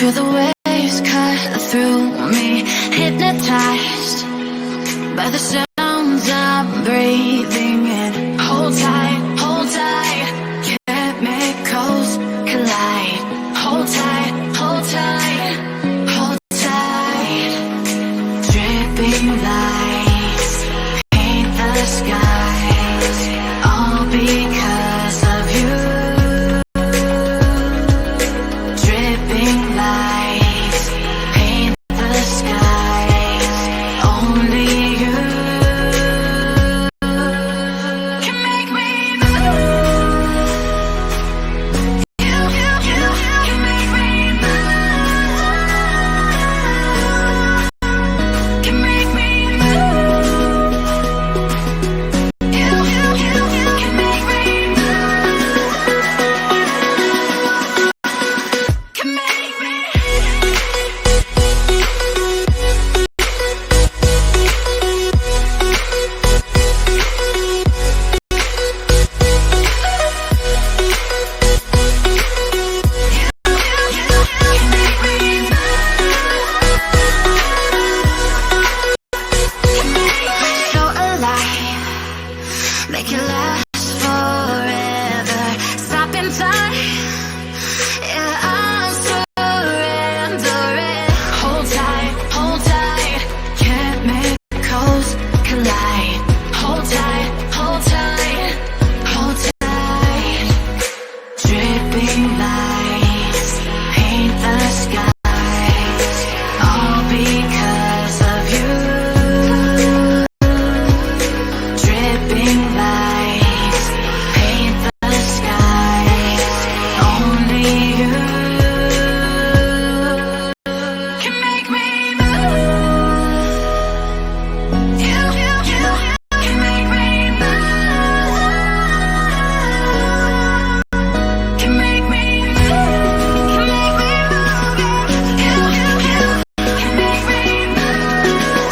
Feel the waves cut through me, hypnotized by the sounds I'm breathing in. Hold tight, chemicals collide. Hold tight, hold tight, hold tight. Dripping lights paint the skies, all because of you. Dripping lights paint the skies, only you can make me move. You can make me move. Can make me move. You can make me move. Can make me. So alive, make you laugh.